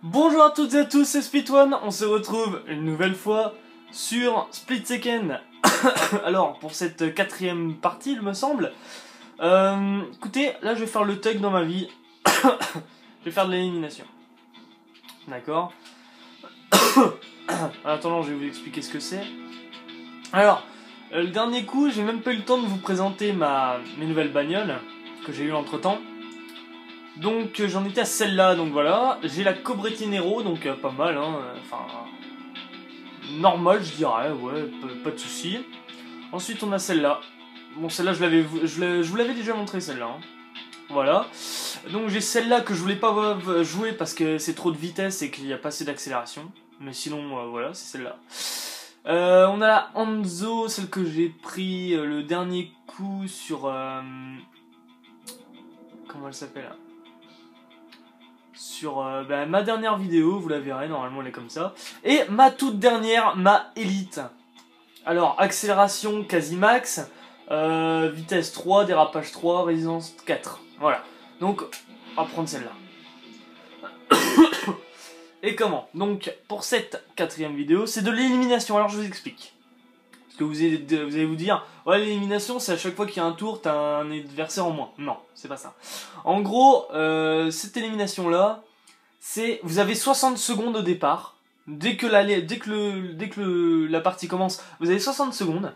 Bonjour à toutes et à tous, c'est Split1, on se retrouve une nouvelle fois sur Split Second. Alors, pour cette quatrième partie, il me semble. Écoutez, là je vais faire le tug dans ma vie. Je vais faire de l'élimination. D'accord. En attendant, je vais vous expliquer ce que c'est. Alors, le dernier coup, j'ai même pas eu le temps de vous présenter mes nouvelles bagnoles que j'ai eues entre temps. Donc j'en étais à celle-là, donc voilà. J'ai la Cobretti Nero, donc pas mal, hein. Enfin, normal, je dirais, ouais, pas de soucis. Ensuite, on a celle-là. Bon, celle-là, je vous l'avais déjà montré, celle-là. Hein. Voilà. Donc j'ai celle-là que je voulais pas jouer parce que c'est trop de vitesse et qu'il n'y a pas assez d'accélération. Mais sinon, voilà, c'est celle-là. On a la Hanzo, celle que j'ai pris le dernier coup sur... comment elle s'appelle ? Sur ma dernière vidéo, vous la verrez, normalement elle est comme ça. Et ma toute dernière, ma Elite. Alors, accélération quasi max, vitesse 3, dérapage 3, résistance 4. Voilà. Donc, on va prendre celle-là. Et comment? Donc, pour cette quatrième vidéo, c'est de l'élimination. Alors, je vous explique. Parce que vous allez vous dire, ouais, l'élimination, c'est à chaque fois qu'il y a un tour, t'as un adversaire en moins. Non, c'est pas ça. En gros, cette élimination-là, c'est, vous avez 60 secondes au départ. Dès que la partie commence, vous avez 60 secondes.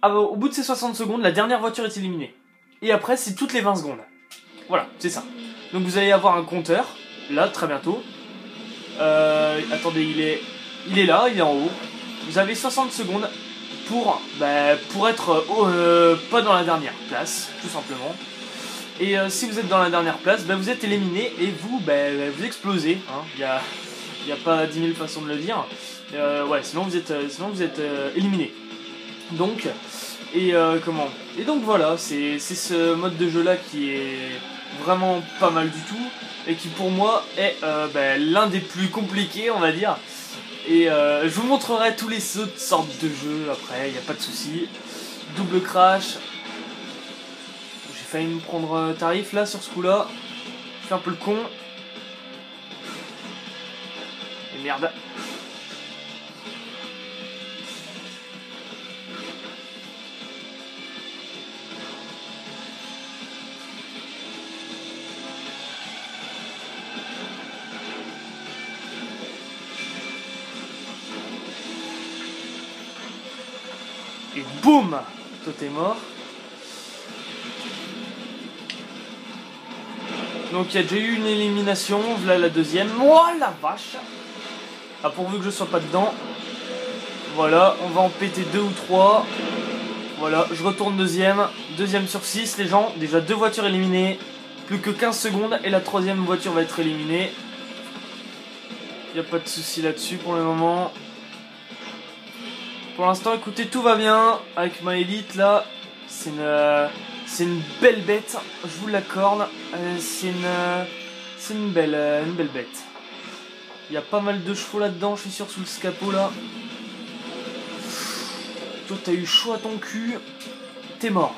Au bout de ces 60 secondes, la dernière voiture est éliminée. Et après, c'est toutes les 20 secondes. Voilà, c'est ça. Donc vous allez avoir un compteur, là, très bientôt. Attendez, il est là, il est en haut. Vous avez 60 secondes pour être pas dans la dernière place, tout simplement. Et si vous êtes dans la dernière place, vous êtes éliminé et vous explosez. Hein. Il y a pas 10 000 façons de le dire. Ouais, sinon vous êtes éliminé. Donc, et donc voilà, c'est ce mode de jeu là qui est vraiment pas mal du tout et qui pour moi est l'un des plus compliqués, on va dire. Et je vous montrerai tous les autres sortes de jeux après, il n'y a pas de souci. Double crash. J'ai failli me prendre tarif là sur ce coup là. Je fais un peu le con. Et merde. Et boum! Toi t'es mort. Donc il y a déjà eu une élimination, voilà la deuxième. Oh la vache! Ah, pourvu que je sois pas dedans. Voilà, on va en péter 2 ou 3. Voilà, je retourne deuxième. Deuxième sur 6, les gens. Déjà 2 voitures éliminées. Plus que 15 secondes et la troisième voiture va être éliminée. Il n'y a pas de souci là-dessus pour le moment. Pour l'instant, écoutez, tout va bien. Avec ma Elite là, c'est une belle bête, je vous l'accorde. C'est une belle bête. Il y a pas mal de chevaux là-dedans, je suis sûr, sous le scapot là. Toi, t'as eu chaud à ton cul. T'es mort.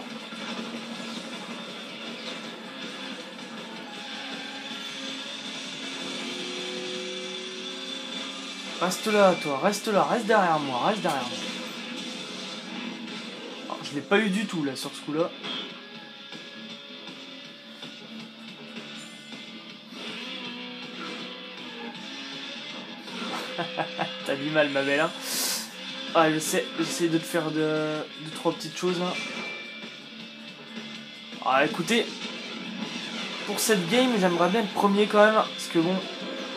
Reste là, toi, reste là, reste derrière moi, reste derrière moi. Alors, je l'ai pas eu du tout là sur ce coup-là. T'as du mal, ma belle, hein. Ah, j'essaie de te faire deux, trois petites choses là. Ah, écoutez, pour cette game, j'aimerais bien être premier quand même, parce que bon,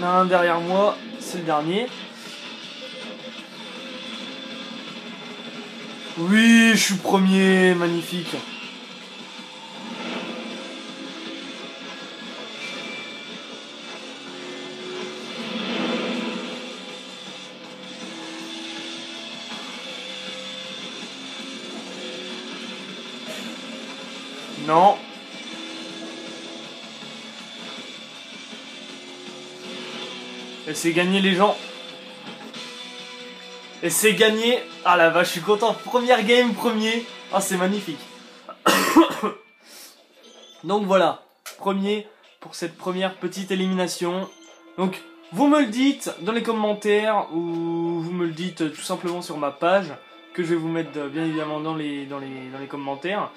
il y en a un derrière moi, c'est le dernier. Oui, je suis premier, magnifique. Non. Et c'est gagné, les gens. Et c'est gagné. Ah la vache, je suis content. Première game, premier. Ah, c'est magnifique. Donc voilà. Premier pour cette première petite élimination. Donc, Vous me le dites dans les commentaires ou vous me le dites tout simplement sur ma page que je vais vous mettre bien évidemment dans les commentaires.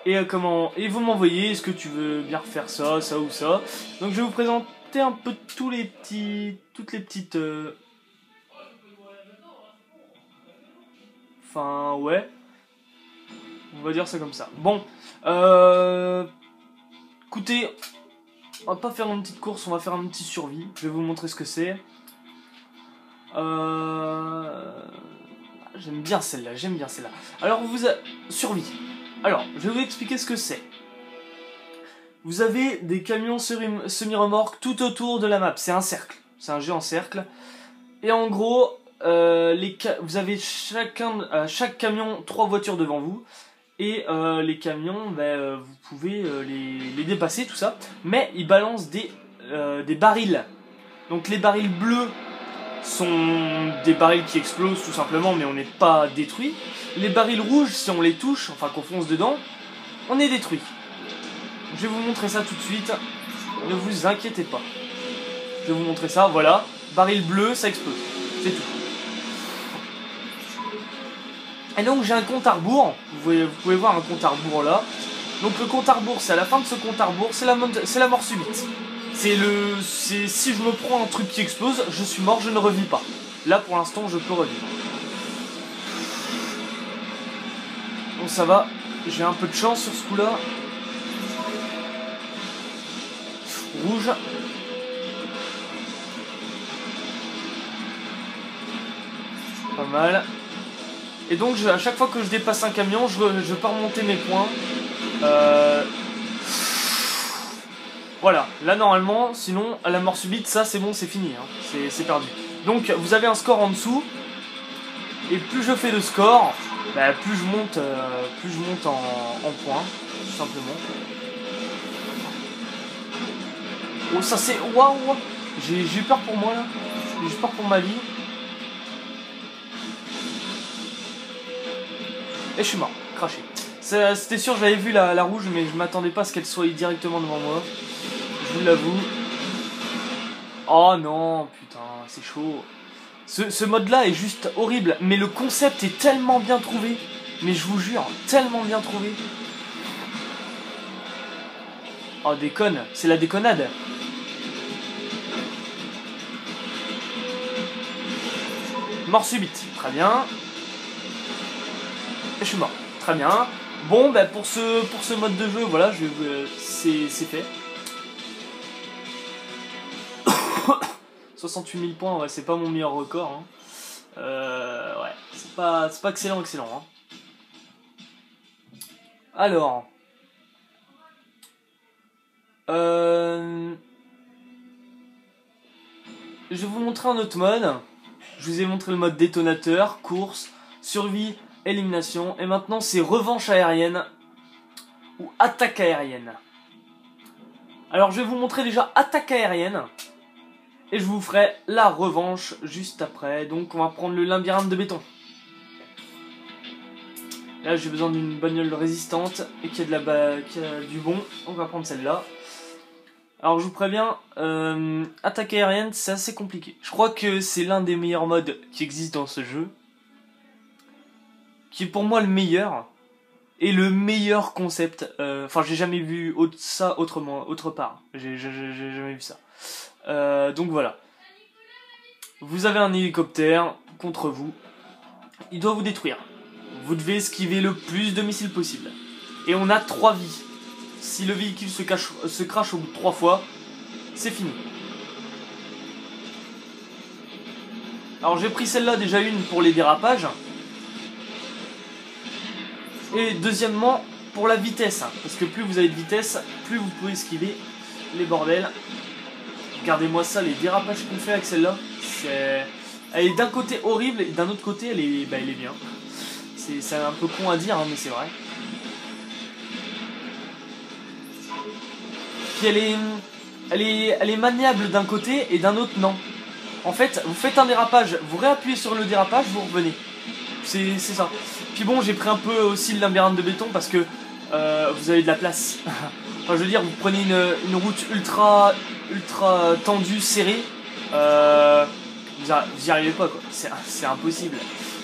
Et et vous m'envoyez, est-ce que tu veux bien refaire ça, ça ou ça. Donc je vais vous présenter un peu toutes les petites... Enfin, ouais. On va dire ça comme ça. Bon, écoutez, on va pas faire une petite course, on va faire un petit survie. Je vais vous montrer ce que c'est. J'aime bien celle-là, j'aime bien celle-là. Alors, survie. Alors, je vais vous expliquer ce que c'est. Vous avez des camions semi-remorques tout autour de la map. C'est un cercle. C'est un jeu en cercle. Et en gros, vous avez chaque camion 3 voitures devant vous. Et les camions, vous pouvez les dépasser, tout ça. Mais ils balancent des barils. Donc les barils bleus sont des barils qui explosent tout simplement, mais on n'est pas détruit. Les barils rouges, si on les touche, enfin qu'on fonce dedans, on est détruit. Je vais vous montrer ça tout de suite. Ne vous inquiétez pas. Je vais vous montrer ça, voilà. Baril bleu, ça explose. C'est tout. Et donc j'ai un compte à rebours. Vous pouvez voir un compte à rebours là. Donc le compte à rebours, c'est à la fin de ce compte à rebours, c'est la mort subite. Si je me prends un truc qui explose, je suis mort, je ne revis pas. Là pour l'instant je peux revivre. Bon ça va, j'ai un peu de chance sur ce coup là. Rouge. Pas mal. Et donc à chaque fois que je dépasse un camion, je peux remonter mes points. Voilà, là normalement, sinon à la mort subite, ça c'est bon, c'est fini, hein. C'est perdu. Donc vous avez un score en dessous, et plus je fais de score, plus je monte en points, tout simplement. Oh ça c'est... Waouh. J'ai eu peur pour moi là, j'ai eu peur pour ma vie. Et je suis mort, craché. C'était sûr, j'avais vu la rouge, mais je m'attendais pas à ce qu'elle soit directement devant moi. Je vous l'avoue. Oh non, putain, c'est chaud. Ce mode-là est juste horrible, mais le concept est tellement bien trouvé. Mais je vous jure, tellement bien trouvé. Oh, déconne, c'est la déconnade. Mort subite, très bien. Et je suis mort, très bien. Bon, pour ce mode de jeu, voilà, c'est fait. 68 000 points, ouais, c'est pas mon meilleur record. Hein. Ouais, c'est pas excellent. Hein. Alors. Je vais vous montrer un autre mode. Je vous ai montré le mode détonateur, course, survie, élimination. Et maintenant, c'est revanche aérienne ou attaque aérienne. Alors, je vais vous montrer déjà attaque aérienne. Et je vous ferai la revanche juste après. Donc on va prendre le labyrinthe de béton. Là j'ai besoin d'une bagnole résistante et qui a du bon. On va prendre celle-là. Alors je vous préviens, attaque aérienne c'est assez compliqué. Je crois que c'est l'un des meilleurs modes qui existent dans ce jeu. Qui est pour moi le meilleur. Et le meilleur concept. Enfin j'ai jamais vu ça autre part. J'ai jamais vu ça. Donc voilà. Vous avez un hélicoptère contre vous. Il doit vous détruire. Vous devez esquiver le plus de missiles possible. Et on a 3 vies. Si le véhicule se crache au bout de 3 fois, c'est fini. Alors j'ai pris celle-là déjà une pour les dérapages. Et deuxièmement pour la vitesse. Parce que plus vous avez de vitesse, plus vous pouvez esquiver les bordels. Regardez-moi ça, les dérapages qu'on fait avec celle-là. Elle est d'un côté horrible et d'un autre côté elle est bien. C'est un peu con à dire hein, mais c'est vrai. Puis elle est maniable d'un côté et d'un autre non. En fait vous faites un dérapage, vous réappuyez sur le dérapage, vous revenez. C'est ça. Puis bon j'ai pris un peu aussi le labyrinthe de béton parce que vous avez de la place. Enfin je veux dire vous prenez une route ultra tendue, serrée. vous y arrivez pas quoi. C'est impossible.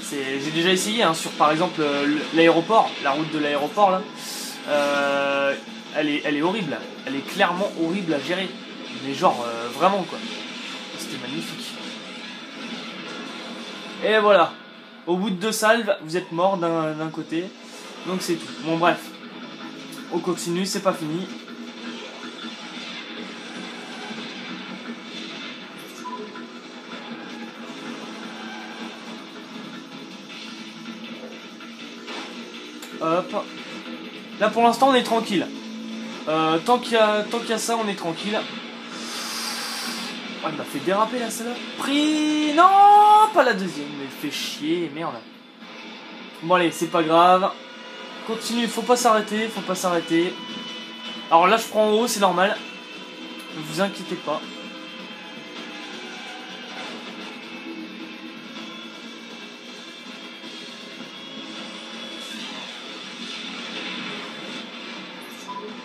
J'ai déjà essayé hein, sur par exemple l'aéroport, la route de l'aéroport là. Elle est horrible. Elle est clairement horrible à gérer. Mais genre vraiment quoi. C'était magnifique. Et voilà. Au bout de 2 salves, vous êtes mort d'un côté. Donc c'est tout. Bon bref. On continue, c'est pas fini. Hop. Là pour l'instant on est tranquille. Tant qu'il y a ça, on est tranquille. Oh, il m'a fait déraper la salope. Pris. Non, pas la deuxième. Mais fait chier, merde. Bon allez, c'est pas grave. Continue, faut pas s'arrêter, faut pas s'arrêter. Alors là je prends en haut, c'est normal. Ne vous inquiétez pas.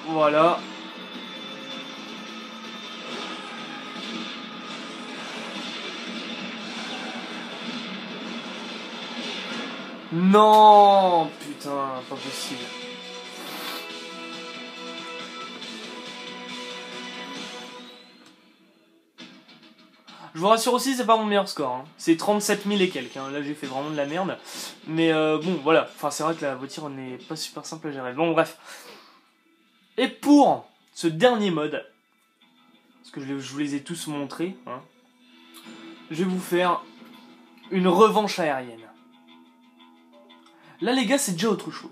Voilà. Non, putain, pas possible. Je vous rassure aussi, c'est pas mon meilleur score. Hein. C'est 37 000 et quelques. Hein. Là, j'ai fait vraiment de la merde. Mais bon, voilà. Enfin, c'est vrai que la voiture n'est pas super simple à gérer. Bon, bref. Et pour ce dernier mode, parce que je vous les ai tous montrés, hein, je vais vous faire une revanche aérienne. Là, les gars, c'est déjà autre chose.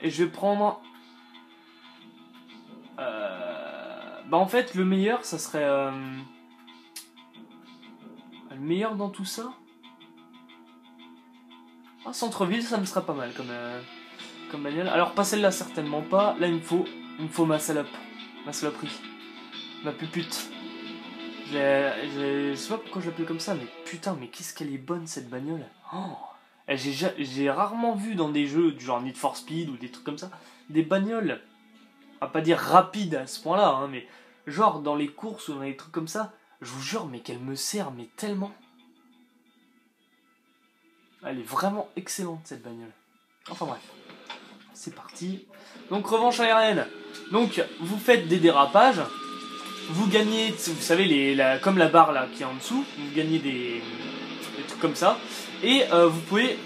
Et je vais prendre... Bah en fait, le meilleur, ça serait... Le meilleur dans tout ça... Ah, centre-ville, ça me serait pas mal comme bagnole. Alors, pas celle-là, certainement pas. Là, il me faut ma salope. Ma saloperie. Ma pupute. Je sais pas pourquoi je l'appelle comme ça, mais putain, mais qu'est-ce qu'elle est bonne, cette bagnole. Oh, j'ai rarement vu dans des jeux du genre Need for Speed ou des trucs comme ça, des bagnoles, on va pas dire rapides à ce point-là, hein, mais genre dans les courses ou dans des trucs comme ça, je vous jure, mais qu'elle me sert, mais tellement. Elle est vraiment excellente, cette bagnole. Enfin bref, c'est parti. Donc revanche aérienne. Donc vous faites des dérapages, vous gagnez, vous savez, comme la barre là qui est en dessous, vous gagnez des trucs comme ça. Et vous pouvez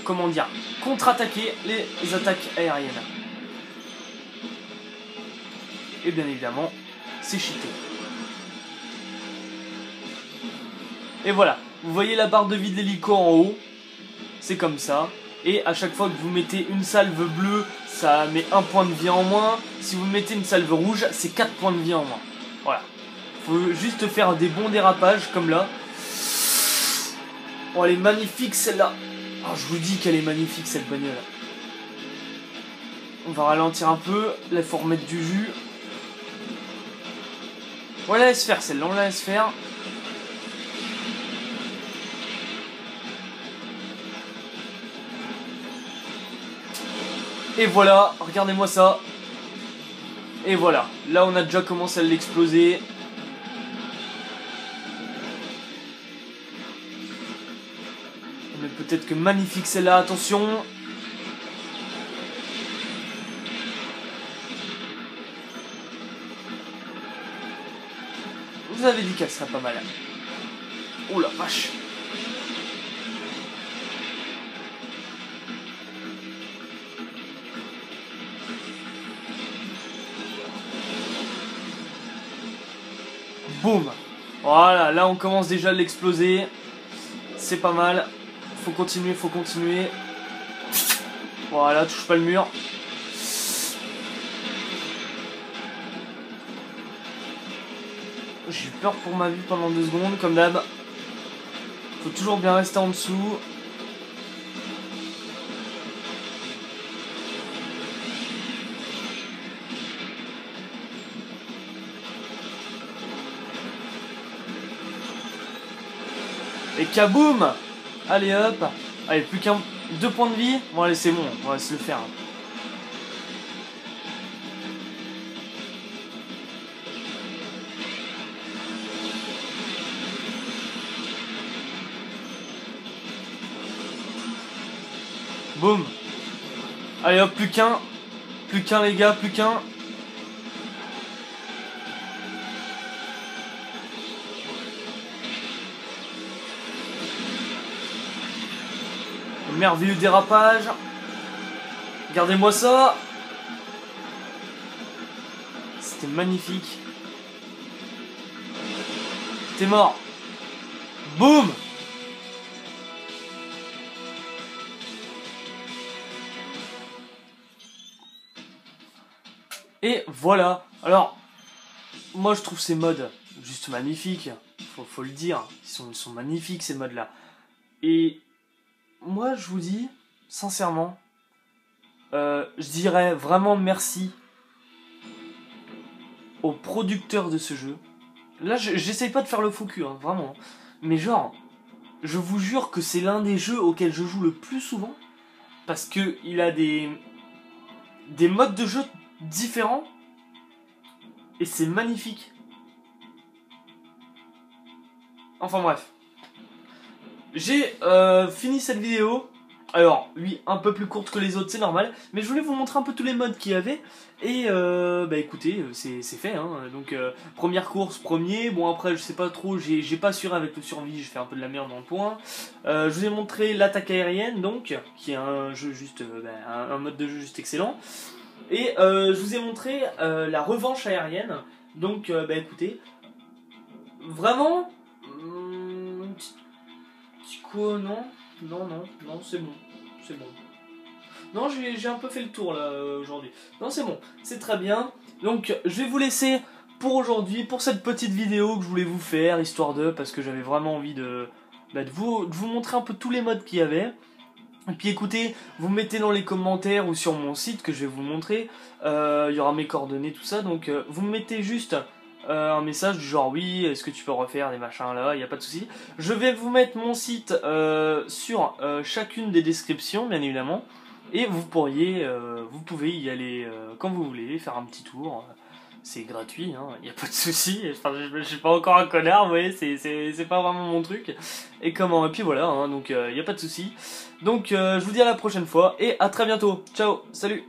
comment dire, contre-attaquer les attaques aériennes. Et bien évidemment, c'est cheaté. Et voilà, vous voyez la barre de vie de l'hélico en haut, c'est comme ça. Et à chaque fois que vous mettez une salve bleue, ça met 1 point de vie en moins. Si vous mettez une salve rouge, c'est 4 points de vie en moins. Voilà. Faut juste faire des bons dérapages comme là. Oh, elle est magnifique celle-là. Oh, je vous dis qu'elle est magnifique cette bagnole. On va ralentir un peu. Là, il faut remettre du jus. On la laisse faire celle-là, on la laisse faire. Et voilà, regardez-moi ça. Et voilà, là on a déjà commencé à l'exploser. Mais peut-être que magnifique celle-là, attention. Vous avez dit qu'elle serait pas mal. Oh la vache. Boum. Voilà, là on commence déjà à l'exploser. C'est pas mal. Faut continuer, faut continuer. Voilà, touche pas le mur. J'ai eu peur pour ma vie pendant 2 secondes, comme d'hab. Faut toujours bien rester en dessous. Et kaboum! Allez hop! Allez, plus qu'un 2 points de vie. Bon allez, c'est bon, on va se le faire. Boum. Allez hop, plus qu'un. Plus qu'un les gars, plus qu'un. Merveilleux dérapage. Regardez-moi ça. C'était magnifique. T'es mort. Boum. Et voilà. Alors, moi je trouve ces modes juste magnifiques. Faut le dire. Ils sont magnifiques ces modes-là. Et moi je vous dis, sincèrement, je dirais vraiment merci aux producteurs de ce jeu. Là, j'essaye pas de faire le faux cul, hein, vraiment. Mais genre, je vous jure que c'est l'un des jeux auxquels je joue le plus souvent. Parce que il a des modes de jeu différents. Et c'est magnifique. Enfin bref. J'ai fini cette vidéo. Alors, oui, un peu plus courte que les autres, c'est normal. Mais je voulais vous montrer un peu tous les modes qu'il y avait. Et bah écoutez, c'est fait. Hein. Donc, première course, premier. Bon, après, je sais pas trop, j'ai pas assuré avec le survie, je fais un peu de la merde dans le point. Je vous ai montré l'attaque aérienne, donc, qui est un jeu juste, un mode de jeu juste excellent. Et je vous ai montré la revanche aérienne. Donc, bah écoutez, vraiment, petit coup, non, c'est bon. C'est bon. Non, j'ai un peu fait le tour là aujourd'hui. Non, c'est bon, c'est très bien. Donc, je vais vous laisser pour aujourd'hui, pour cette petite vidéo que je voulais vous faire, histoire de, parce que j'avais vraiment envie de vous montrer un peu tous les modes qu'il y avait. Et puis écoutez, vous mettez dans les commentaires ou sur mon site que je vais vous montrer, il y aura mes coordonnées, tout ça, donc vous me mettez juste un message du genre oui, est-ce que tu peux refaire des machins là, il n'y a pas de souci. Je vais vous mettre mon site sur chacune des descriptions, bien évidemment, et vous pouvez y aller quand vous voulez, faire un petit tour. C'est gratuit, hein, y a pas de souci. Enfin, je suis pas encore un connard, vous voyez, c'est pas vraiment mon truc. Et puis voilà, hein, donc y a pas de souci. Donc je vous dis à la prochaine fois et à très bientôt. Ciao, salut.